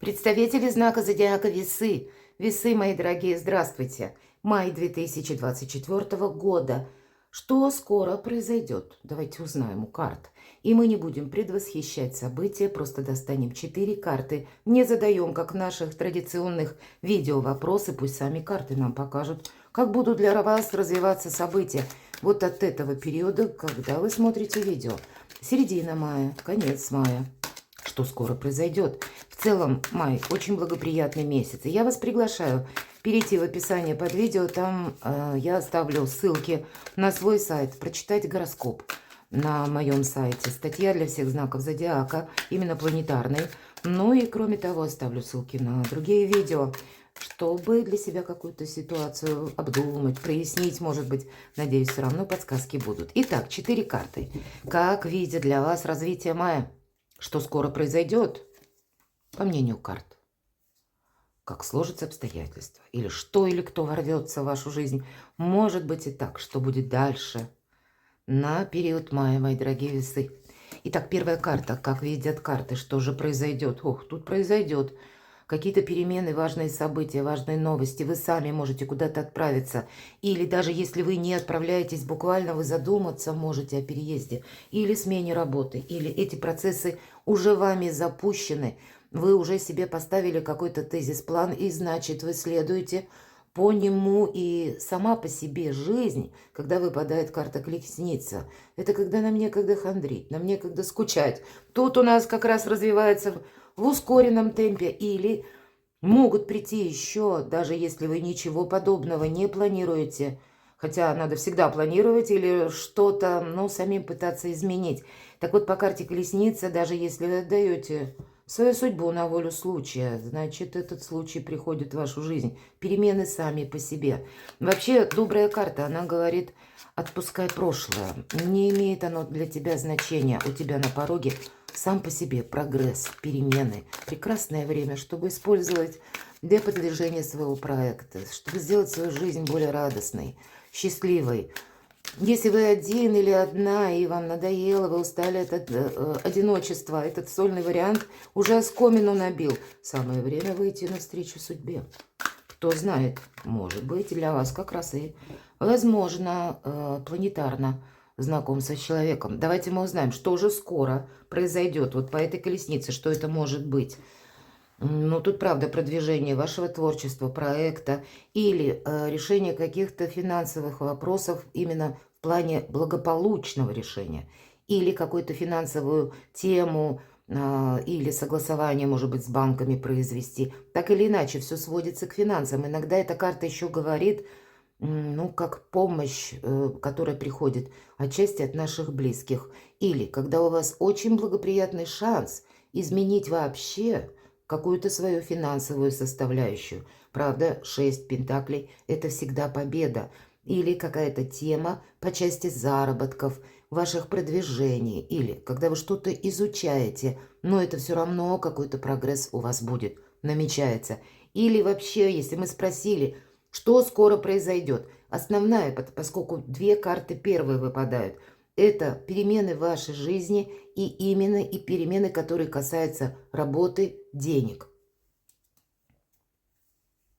Представители знака зодиака Весы. Весы, мои дорогие, здравствуйте. Май 2024 года. Что скоро произойдет? Давайте узнаем у карт. И мы не будем предвосхищать события, просто достанем 4 карты. Не задаем, как в наших традиционных видео, вопросы, пусть сами карты нам покажут, как будут для вас развиваться события. Вот от этого периода, когда вы смотрите видео. Середина мая, конец мая. Что скоро произойдет. В целом, май очень благоприятный месяц. И я вас приглашаю перейти в описание под видео. Там я оставлю ссылки на свой сайт, прочитать гороскоп на моем сайте. Статья для всех знаков зодиака, именно планетарный. Ну и кроме того, оставлю ссылки на другие видео, чтобы для себя какую-то ситуацию обдумать, прояснить, может быть. Надеюсь, все равно подсказки будут. Итак, 4 карты. Как видят для вас развитие мая? Что скоро произойдет, по мнению карт? Как сложатся обстоятельства? Или что или кто ворвется в вашу жизнь? Может быть и так, что будет дальше на период мая, мои дорогие весы. Итак, первая карта. Как видят карты, что же произойдет? Ох, тут произойдет. Какие-то перемены, важные события, важные новости. Вы сами можете куда-то отправиться. Или даже если вы не отправляетесь, буквально вы задуматься можете о переезде. Или смене работы. Или эти процессы уже вами запущены. Вы уже себе поставили какой-то тезис-план. И значит, вы следуете по нему. И сама по себе жизнь, когда выпадает карта колесница, это когда нам некогда хандрить, нам некогда скучать. Тут у нас как раз развивается в ускоренном темпе, или могут прийти еще, даже если вы ничего подобного не планируете, хотя надо всегда планировать или что-то, ну, самим пытаться изменить. Так вот, по карте колесница, даже если вы отдаете свою судьбу на волю случая, значит, этот случай приходит в вашу жизнь. Перемены сами по себе. Вообще, добрая карта, она говорит: отпускай прошлое. Не имеет оно для тебя значения. У тебя на пороге сам по себе прогресс, перемены. Прекрасное время, чтобы использовать для продвижения своего проекта, чтобы сделать свою жизнь более радостной, счастливой. Если вы один или одна, и вам надоело, вы устали от одиночества, этот сольный вариант уже оскомину набил, самое время выйти навстречу судьбе. Кто знает, может быть, для вас как раз и возможно планетарно знакомство с человеком. Давайте мы узнаем, что же скоро произойдет вот по этой колеснице, что это может быть. Ну, тут, правда, продвижение вашего творчества, проекта или решение каких-то финансовых вопросов именно в плане благополучного решения. Или какую-то финансовую тему, или согласование, может быть, с банками произвести. Так или иначе, все сводится к финансам. Иногда эта карта еще говорит, ну, как помощь, которая приходит отчасти от наших близких. Или когда у вас очень благоприятный шанс изменить вообще какую-то свою финансовую составляющую. Правда, 6 пентаклей – это всегда победа. Или какая-то тема по части заработков, ваших продвижений. Или когда вы что-то изучаете, но это все равно какой-то прогресс у вас будет, намечается. Или вообще, если мы спросили, что скоро произойдет, основная, поскольку 2 карты первые выпадают, это перемены в вашей жизни и именно и перемены, которые касаются работы, денег.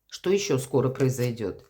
Что еще скоро произойдет?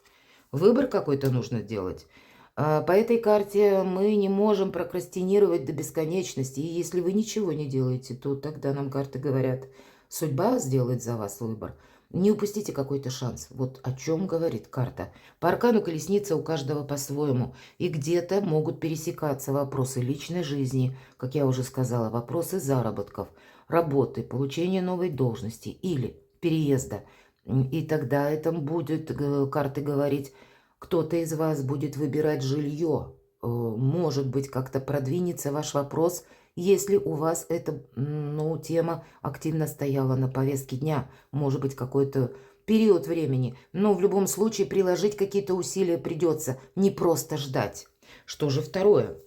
Выбор какой-то нужно делать. По этой карте мы не можем прокрастинировать до бесконечности. И если вы ничего не делаете, то тогда нам карты говорят, судьба сделает за вас выбор. Не упустите какой-то шанс. Вот о чем говорит карта. По аркану колесница у каждого по-своему. И где-то могут пересекаться вопросы личной жизни, как я уже сказала, вопросы заработков, работы, получения новой должности или переезда. И тогда это будет, карты говорить, кто-то из вас будет выбирать жилье. Может быть, как-то продвинется ваш вопрос, если у вас эта, ну, тема активно стояла на повестке дня. Может быть, какой-то период времени. Но в любом случае приложить какие-то усилия придется. Не просто ждать. Что же второе?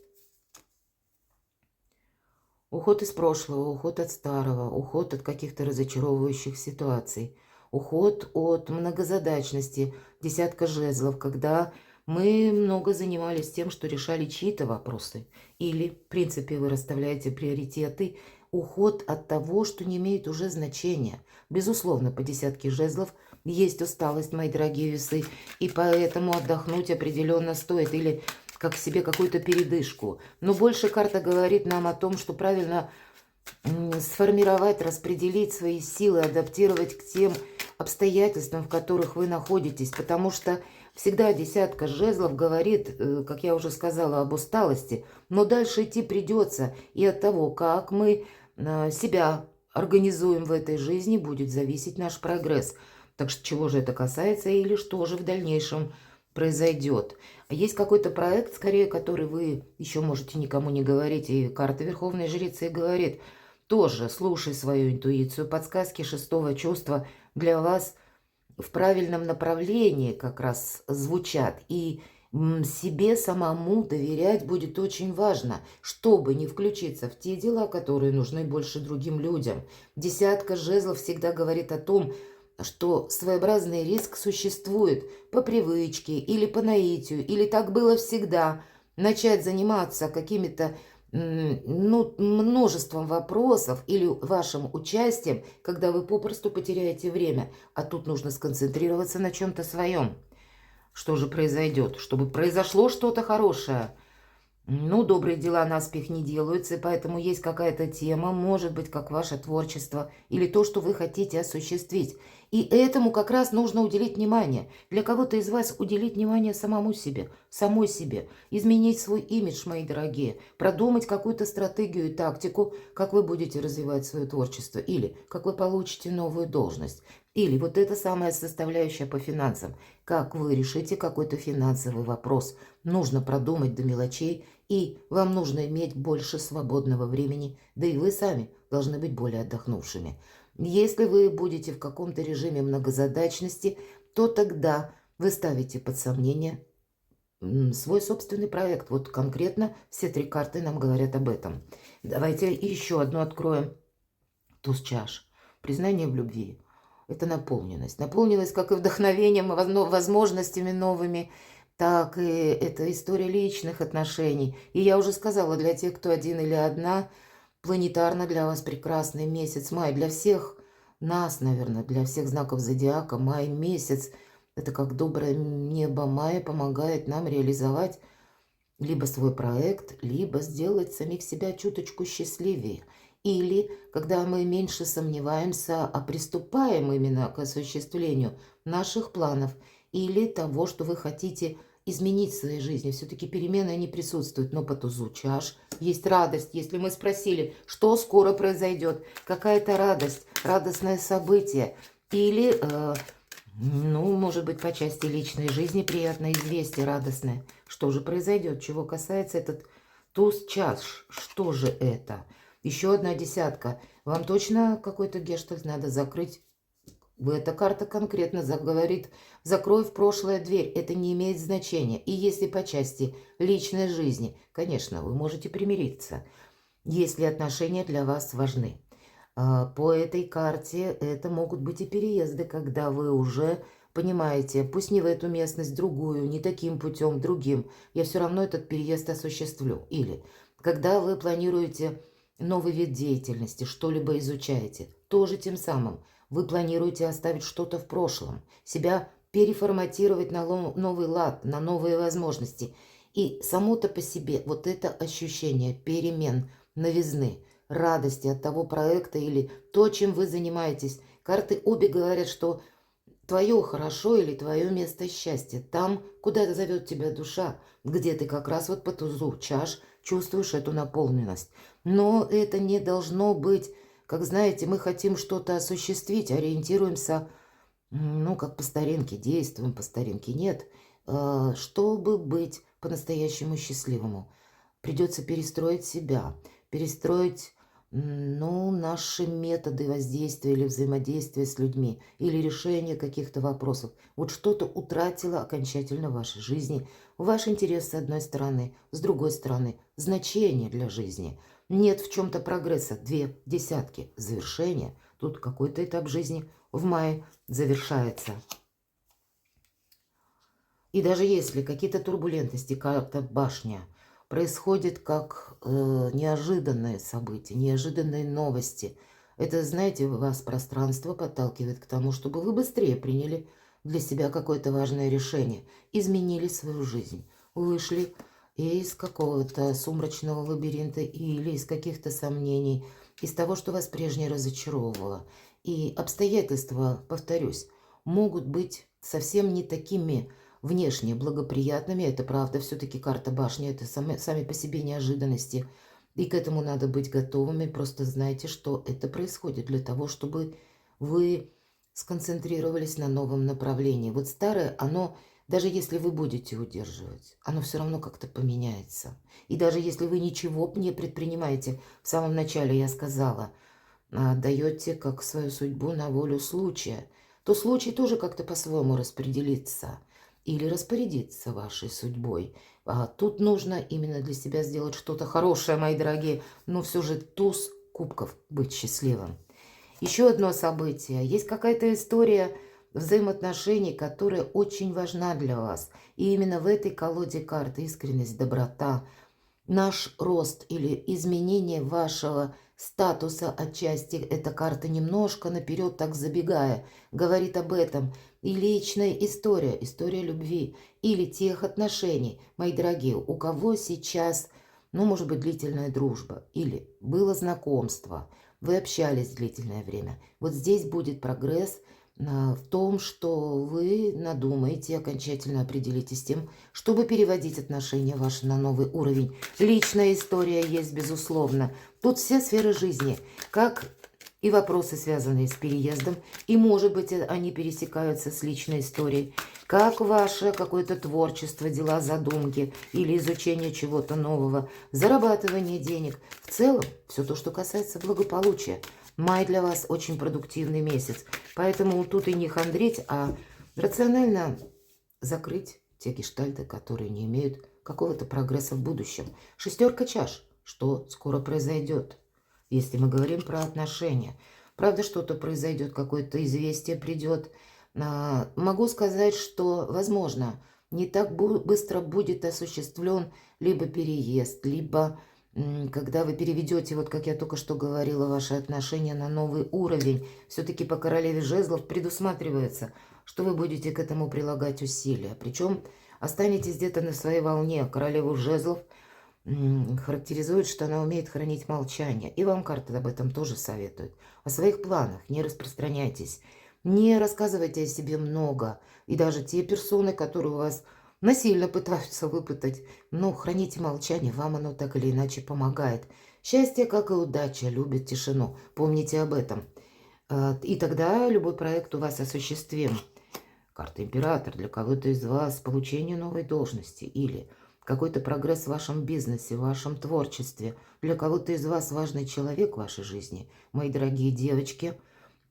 Уход из прошлого, уход от старого, уход от каких-то разочаровывающих ситуаций. Уход от многозадачности, 10 жезлов, когда мы много занимались тем, что решали чьи-то вопросы. Или, в принципе, вы расставляете приоритеты, уход от того, что не имеет уже значения. Безусловно, по десятке жезлов есть усталость, мои дорогие весы, и поэтому отдохнуть определенно стоит, или как себе какую-то передышку. Но больше карта говорит нам о том, что правильно сформировать, распределить свои силы, адаптировать к тем обстоятельствам, в которых вы находитесь, потому что всегда десятка жезлов говорит, как я уже сказала, об усталости, но дальше идти придется, и от того, как мы себя организуем в этой жизни, будет зависеть наш прогресс. Так что чего же это касается или что же в дальнейшем произойдет? Есть какой-то проект, скорее, который вы еще можете никому не говорить, и карта Верховной Жрицы говорит, тоже слушай свою интуицию, подсказки шестого чувства для вас в правильном направлении как раз звучат, и себе самому доверять будет очень важно, чтобы не включиться в те дела, которые нужны больше другим людям. Десятка жезлов всегда говорит о том, что своеобразный риск существует по привычке или по наитию, или так было всегда. Начать заниматься какими-то множеством вопросов или вашим участием, когда вы попросту потеряете время, а тут нужно сконцентрироваться на чем-то своем. Что же произойдет? Чтобы произошло что-то хорошее. Ну, добрые дела наспех не делаются, поэтому есть какая-то тема, может быть, как ваше творчество, или то, что вы хотите осуществить. И этому как раз нужно уделить внимание. Для кого-то из вас уделить внимание самому себе, самой себе. Изменить свой имидж, мои дорогие. Продумать какую-то стратегию и тактику, как вы будете развивать свое творчество. Или как вы получите новую должность. Или вот эта самая составляющая по финансам. Как вы решите какой-то финансовый вопрос. Нужно продумать до мелочей, и вам нужно иметь больше свободного времени, да и вы сами должны быть более отдохнувшими. Если вы будете в каком-то режиме многозадачности, то тогда вы ставите под сомнение свой собственный проект. Вот конкретно все три карты нам говорят об этом. Давайте еще одну откроем. Туз чаш. Признание в любви. Это наполненность. Наполненность как и вдохновением, возможностями новыми, так и это история личных отношений. И я уже сказала, для тех, кто один или одна, планетарно для вас прекрасный месяц май. Для всех нас, наверное, для всех знаков зодиака май месяц. Это как доброе небо мая помогает нам реализовать либо свой проект, либо сделать самих себя чуточку счастливее. Или, когда мы меньше сомневаемся, а приступаем именно к осуществлению наших планов или того, что вы хотите изменить в своей жизни. Все-таки перемены, они присутствуют, но по тузу чаш есть радость. Если мы спросили, что скоро произойдет, какая-то радость, радостное событие, или, ну, может быть, по части личной жизни приятное известие, радостное. Что же произойдет? Чего касается этот туз чаш? Что же это? Еще одна десятка. Вам точно какой-то гештальт надо закрыть? Эта карта конкретно говорит, закрой в прошлое дверь, это не имеет значения. И если по части личной жизни, конечно, вы можете примириться, если отношения для вас важны. По этой карте это могут быть и переезды, когда вы уже понимаете, пусть не в эту местность, другую, не таким путем, другим, я все равно этот переезд осуществлю. Или когда вы планируете новый вид деятельности, что-либо изучаете, тоже тем самым вы планируете оставить что-то в прошлом, себя переформатировать на новый лад, на новые возможности. И само-то по себе вот это ощущение перемен, новизны, радости от того проекта или то, чем вы занимаетесь. Карты обе говорят, что твое хорошо или твое место счастья, там, куда зовет тебя душа, где ты как раз вот по тузу чаш чувствуешь эту наполненность. Но это не должно быть, как знаете, мы хотим что-то осуществить, ориентируемся, ну, как по старинке, действуем по старинке. Нет, чтобы быть по-настоящему счастливому, придется перестроить себя, перестроить, ну, наши методы воздействия или взаимодействия с людьми, или решения каких-то вопросов. Вот что-то утратило окончательно в вашей жизни. Ваш интерес с одной стороны, с другой стороны, значение для жизни. Нет в чем-то прогресса. Две десятки завершения. Тут какой-то этап жизни в мае завершается. И даже если какие-то турбулентности, карта башня, происходит как неожиданные события, неожиданные новости. Это, знаете, вас пространство подталкивает к тому, чтобы вы быстрее приняли для себя какое-то важное решение, изменили свою жизнь, вышли из какого-то сумрачного лабиринта или из каких-то сомнений, из того, что вас прежнее разочаровывало. И обстоятельства, повторюсь, могут быть совсем не такими внешне благоприятными. Это правда, все-таки карта башни, это сами по себе неожиданности. И к этому надо быть готовыми. Просто знайте, что это происходит для того, чтобы вы сконцентрировались на новом направлении. Вот старое, оно, даже если вы будете удерживать, оно все равно как-то поменяется. И даже если вы ничего не предпринимаете, в самом начале я сказала, даете как свою судьбу на волю случая, то случай тоже как-то по-своему распределится или распорядится вашей судьбой. Тут нужно именно для себя сделать что-то хорошее, мои дорогие, но все же туз кубков, быть счастливым. Еще одно событие. Есть какая-то история взаимоотношений, которая очень важна для вас. И именно в этой колоде карт искренность, доброта, наш рост или изменение вашего статуса отчасти, эта карта немножко наперед так забегая, говорит об этом. И личная история, история любви или тех отношений, мои дорогие, у кого сейчас, ну, может быть, длительная дружба или было знакомство, вы общались длительное время. Вот здесь будет прогресс в том, что вы надумаете, окончательно определитесь с тем, чтобы переводить отношения ваши на новый уровень. Личная история есть, безусловно. Тут все сферы жизни, как и вопросы, связанные с переездом, и, может быть, они пересекаются с личной историей, как ваше какое-то творчество, дела, задумки или изучение чего-то нового, зарабатывание денег. В целом, все то, что касается благополучия. Май для вас очень продуктивный месяц, поэтому тут и не хандрить, а рационально закрыть те гештальты, которые не имеют какого-то прогресса в будущем. Шестерка чаш, что скоро произойдет, если мы говорим про отношения. Правда, что-то произойдет, какое-то известие придет. Могу сказать, что, возможно, не так быстро будет осуществлен либо переезд, либо когда вы переведете, вот как я только что говорила, ваши отношения на новый уровень. Все-таки по королеве жезлов предусматривается, что вы будете к этому прилагать усилия. Причем останетесь где-то на своей волне. Королеву жезлов характеризует, что она умеет хранить молчание. И вам карта об этом тоже советует. О своих планах не распространяйтесь. Не рассказывайте о себе много. И даже те персоны, которые у вас насильно пытаются выпытать, но храните молчание, вам оно так или иначе помогает. Счастье, как и удача, любит тишину. Помните об этом. И тогда любой проект у вас осуществим. Карта Император для кого-то из вас получение новой должности или какой-то прогресс в вашем бизнесе, в вашем творчестве. Для кого-то из вас важный человек в вашей жизни, мои дорогие девочки.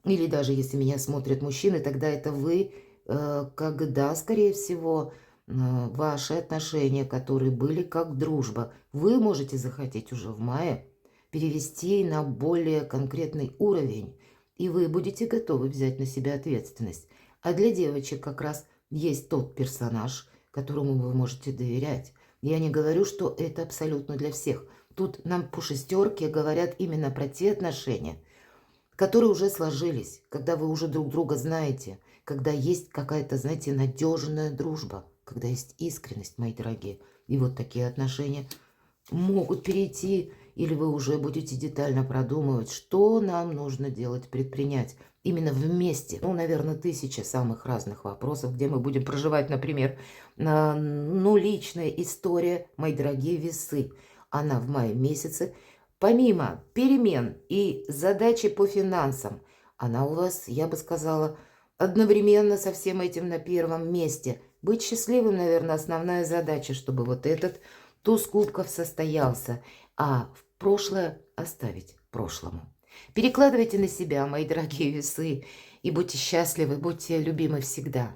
Или даже если меня смотрят мужчины, тогда это вы, когда, скорее всего, ваши отношения, которые были как дружба, вы можете захотеть уже в мае перевести на более конкретный уровень. И вы будете готовы взять на себя ответственность. А для девочек как раз есть тот персонаж, которому вы можете доверять. Я не говорю, что это абсолютно для всех. Тут нам по шестерке говорят именно про те отношения, которые уже сложились, когда вы уже друг друга знаете, когда есть какая-то, знаете, надежная дружба, когда есть искренность, мои дорогие. И вот такие отношения могут перейти, или вы уже будете детально продумывать, что нам нужно делать, предпринять. Именно вместе. Ну, наверное, 1000 самых разных вопросов, где мы будем проживать, например, личная история, мои дорогие весы. Она в мае месяце. Помимо перемен и задачи по финансам, она у вас, я бы сказала, одновременно со всем этим на первом месте. Быть счастливым, наверное, основная задача, чтобы вот этот туз кубков состоялся, а в прошлое оставить прошлому. Перекладывайте на себя, мои дорогие весы, и будьте счастливы, будьте любимы всегда.